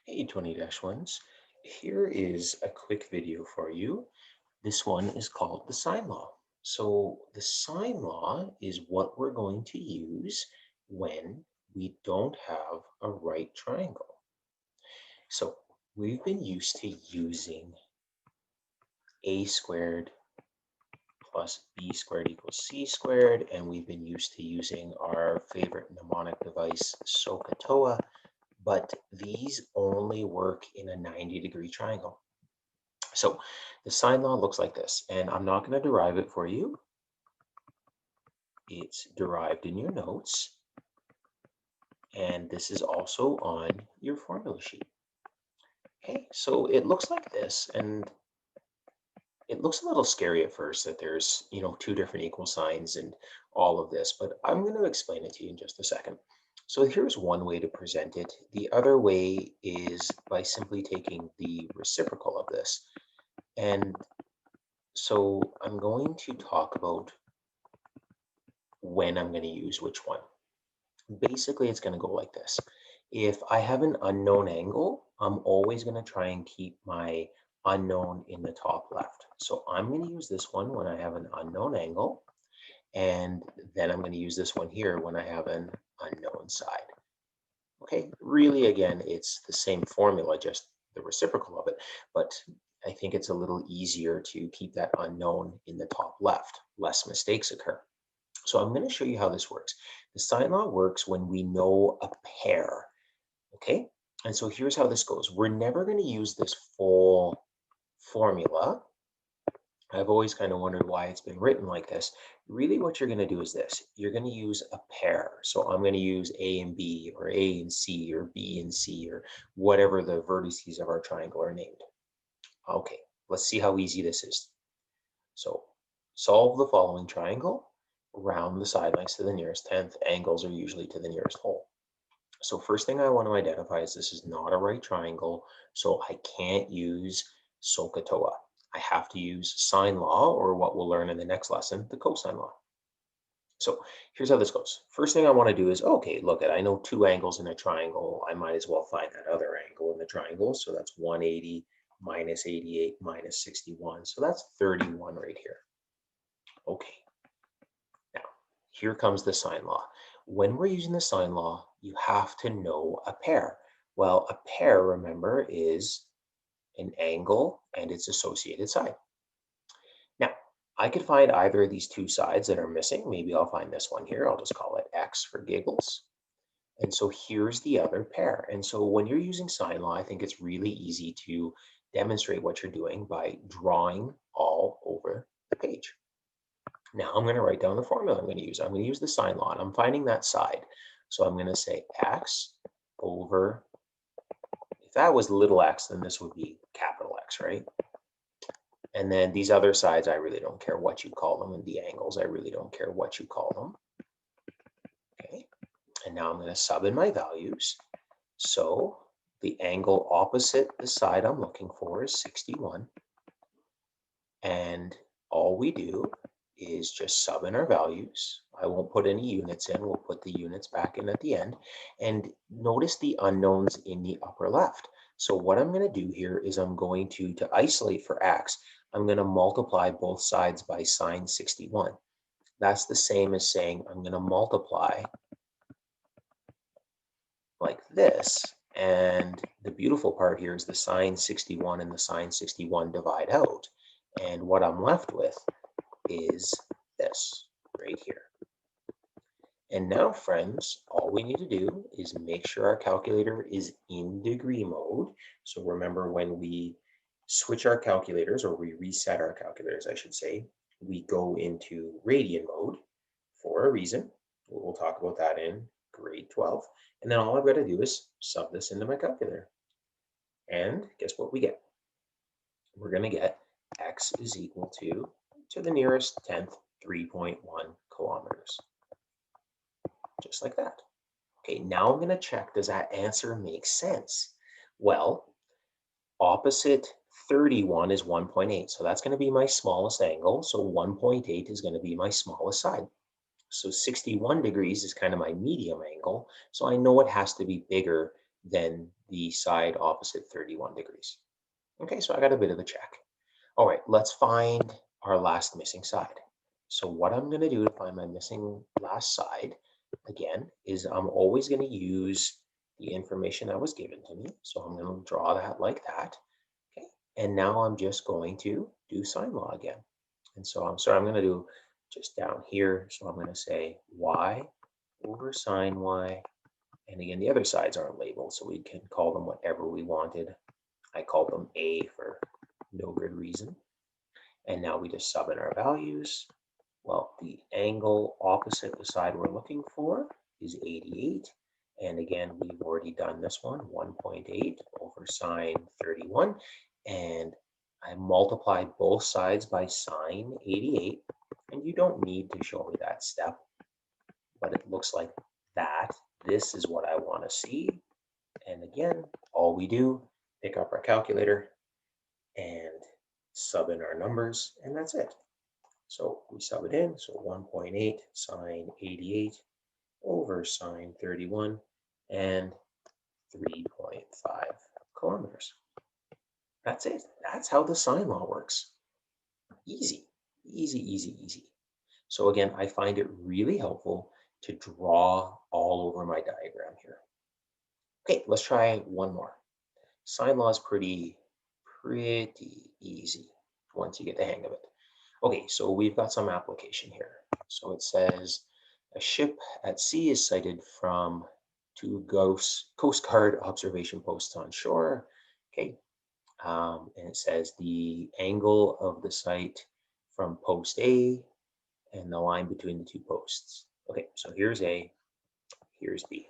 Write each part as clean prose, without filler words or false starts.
Hey 20-1s, here is a quick video for you. This one is called the sine law. So the sine law is what we're going to use when we don't have a right triangle. So we've been used to using a squared plus b squared equals c squared, and we've been used to using our favorite mnemonic device, SOHCAHTOA, but these only work in a 90-degree triangle. So the sine law looks like this, and I'm not going to derive it for you. It's derived in your notes, and this is also on your formula sheet. Okay, so it looks like this, and it looks a little scary at first that there's, two different equal signs and all of this, but I'm going to explain it to you in just a second. So here's one way to present it. The other way is by simply taking the reciprocal of this. And so I'm going to talk about when I'm going to use which one. Basically, it's going to go like this. If I have an unknown angle, I'm always going to try and keep my unknown in the top left. So I'm going to use this one when I have an unknown angle, and then I'm going to use this one here when I have an unknown side. Okay, really, again, it's the same formula, just the reciprocal of it, but I think it's a little easier to keep that unknown in the top left. Less mistakes occur. So I'm going to show you how this works. The sine law works when we know a pair, okay? And so here's how this goes. We're never going to use this full formula. I've always kind of wondered why it's been written like this. Really what you're going to do is this. You're going to use a pair. So I'm going to use A and B, or A and C, or B and C, or whatever the vertices of our triangle are named. Okay, let's see how easy this is. So solve the following triangle. Round the side lengths to the nearest tenth. Angles are usually to the nearest whole. So first thing I want to identify is this is not a right triangle, so I can't use SOHCAHTOA. I have to use sine law, or what we'll learn in the next lesson, the cosine law. So here's how this goes. First thing I want to do is, okay, look, I know two angles in a triangle. I might as well find that other angle in the triangle. So that's 180 minus 88 minus 61. So that's 31 right here. Okay. Now, here comes the sine law. When we're using the sine law, you have to know a pair. Well, a pair, remember, is an angle and its associated side. Now, I could find either of these two sides that are missing. Maybe I'll find this one here. I'll just call it x for giggles. And so here's the other pair. And so when you're using sine law, I think it's really easy to demonstrate what you're doing by drawing all over the page. Now I'm going to write down the formula I'm going to use. I'm going to use the sine law, and I'm finding that side. So I'm going to say x over, if that was little x, then this would be capital X, right? And then these other sides, I really don't care what you call them, and the angles, I really don't care what you call them. Okay, and now I'm going to sub in my values. So the angle opposite the side I'm looking for is 61. And all we do is just sub in our values. I won't put any units in. We'll put the units back in at the end. And notice the unknowns in the upper left. So what I'm going to do here is I'm going to isolate for x, I'm going to multiply both sides by sine 61. That's the same as saying I'm going to multiply like this. And the beautiful part here is the sine 61 and the sine 61 divide out. And what I'm left with is this right here. And now, friends, all we need to do is make sure our calculator is in degree mode. So remember, when we switch our calculators, or we reset our calculators, I should say, we go into radian mode for a reason. We'll talk about that in grade 12. And then all I've got to do is sub this into my calculator. And guess what we get? We're going to get x is equal to the nearest tenth, 3.1 kilometers. Just like that. Okay, now I'm going to check, does that answer make sense? Well, opposite 31 is 1.8, so that's going to be my smallest angle. So 1.8 is going to be my smallest side. So 61 degrees is kind of my medium angle, so I know it has to be bigger than the side opposite 31 degrees. Okay, so I got a bit of a check. All right, let's find our last missing side. So what I'm going to do to find my missing last side, again, is I'm always going to use the information that was given to me. So I'm going to draw that like that. Okay, and now I'm just going to do sine law again. And so I'm sorry, I'm going to do just down here. So I'm going to say y over sine y. And again, the other sides aren't labeled, so we can call them whatever we wanted. I called them A for no good reason. And now we just sub in our values. Well, the angle opposite the side we're looking for is 88. And again, we've already done this one, 1.8 over sine 31. And I multiplied both sides by sine 88. And you don't need to show me that step, but it looks like that. This is what I want to see. And again, all we do, pick up our calculator and sub in our numbers, and that's it. So we sub it in, so 1.8 sine 88 over sine 31 and 3.5 kilometers. That's it. That's how the sine law works. Easy, easy, easy, easy. So again, I find it really helpful to draw all over my diagram here. Okay, let's try one more. Sine law is pretty easy once you get the hang of it. Okay, so we've got some application here. So it says a ship at sea is sighted from two Coast Guard observation posts on shore. Okay, and it says the angle of the sight from post A and the line between the two posts. Okay, so here's A, here's B.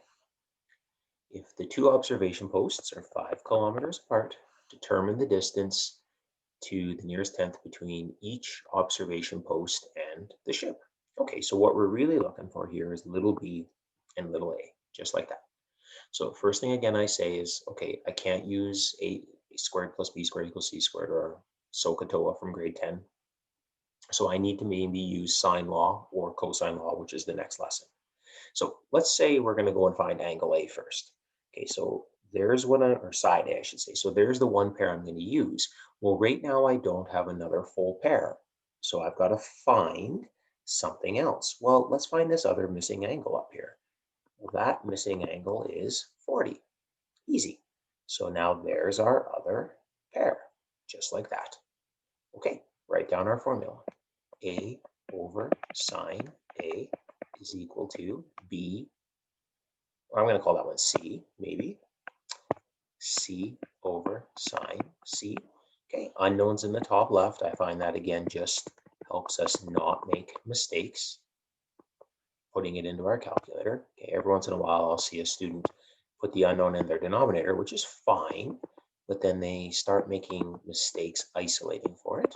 If the two observation posts are 5 kilometers apart, determine the distance to the nearest 10th between each observation post and the ship. Okay, so what we're really looking for here is little b and little a, just like that. So first thing again I say is, okay, I can't use a squared plus b squared equals c squared or SOHCAHTOA from grade 10. So I need to maybe use sine law or cosine law, which is the next lesson. So let's say we're going to go and find angle A first. Okay, so there's what or side A, I should say. So there's the one pair I'm going to use. Well, right now I don't have another full pair. So I've got to find something else. Well, let's find this other missing angle up here. Well, that missing angle is 40. Easy. So now there's our other pair, just like that. Okay, write down our formula. A over sine A is equal to B, or I'm going to call that one C, maybe, C over sine C. Okay, unknowns in the top left. I find that, again, just helps us not make mistakes putting it into our calculator. Okay, every once in a while, I'll see a student put the unknown in their denominator, which is fine, but then they start making mistakes isolating for it.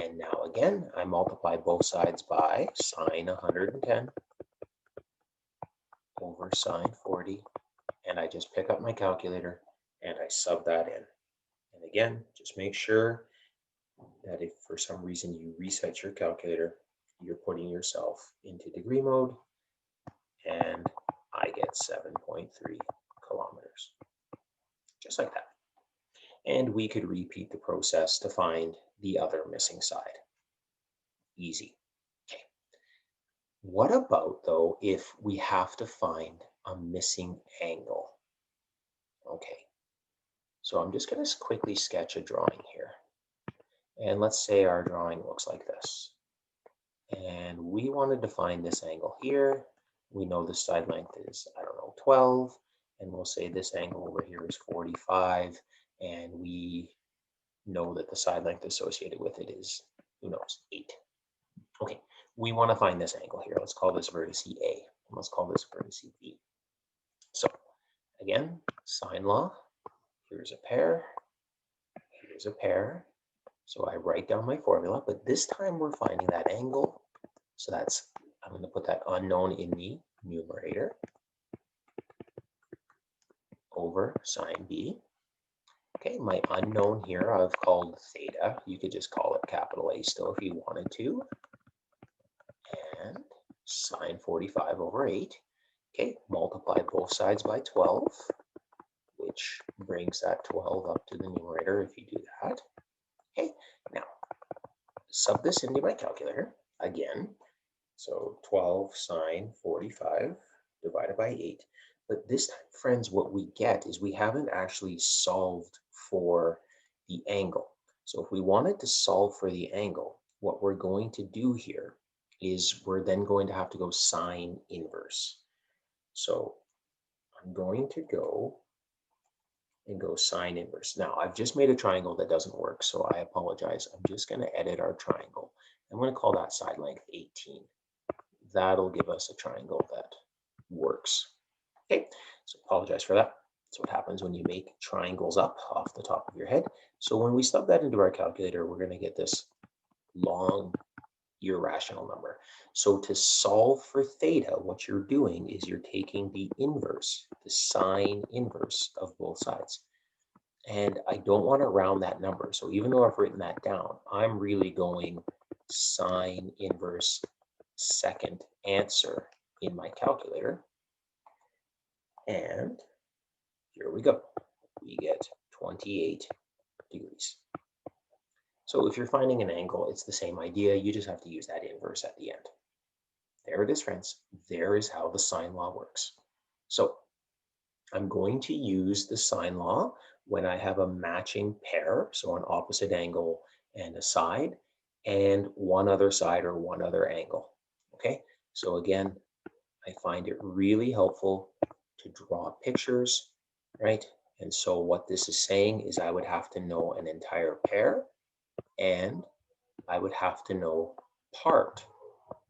And now, again, I multiply both sides by sine 110 over sine 40, and I just pick up my calculator and I sub that in. And again, just make sure that if for some reason you reset your calculator, you're putting yourself into degree mode, and I get 7.3 kilometers, just like that. And we could repeat the process to find the other missing side. Easy. Okay. What about, though, if we have to find a missing angle? Okay. So I'm just going to quickly sketch a drawing here. And let's say our drawing looks like this. And we want to define this angle here. We know the side length is, I don't know, 12. And we'll say this angle over here is 45. And we know that the side length associated with it is, who knows, 8. Okay, we want to find this angle here. Let's call this vertex A. And let's call this vertex B. So again, sine law. Here's a pair. Here's a pair. So I write down my formula, but this time we're finding that angle. So that's, I'm going to put that unknown in the numerator over sine B. Okay, my unknown here I've called theta. You could just call it capital A still if you wanted to. And sine 45 over 8. Okay, multiply both sides by 12. which brings that 12 up to the numerator if you do that. Okay, now sub this into my calculator again. So 12 sine 45 divided by 8. But this time, friends, what we get is we haven't actually solved for the angle. So if we wanted to solve for the angle, what we're going to do here is we're then going to have to go sine inverse. So I'm going to go sine inverse. Now, I've just made a triangle that doesn't work, so I apologize. I'm just going to edit our triangle. I'm going to call that side length 18. That'll give us a triangle that works. Okay, so apologize for that. That's what happens when you make triangles up off the top of your head. So when we sub that into our calculator, we're going to get this long irrational number. So to solve for theta, what you're doing is you're taking the inverse, the sine inverse of both sides. And I don't want to round that number. So even though I've written that down, I'm really going sine inverse second answer in my calculator. And here we go. We get 28 degrees. So if you're finding an angle, it's the same idea. You just have to use that inverse at the end. There it is, friends. There is how the sine law works. So I'm going to use the sine law when I have a matching pair, so an opposite angle and a side, and one other side or one other angle. Okay, so again, I find it really helpful to draw pictures, right? And so what this is saying is I would have to know an entire pair, and I would have to know part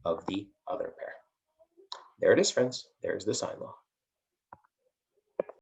of the other pair. There it is, friends. There's the sine law.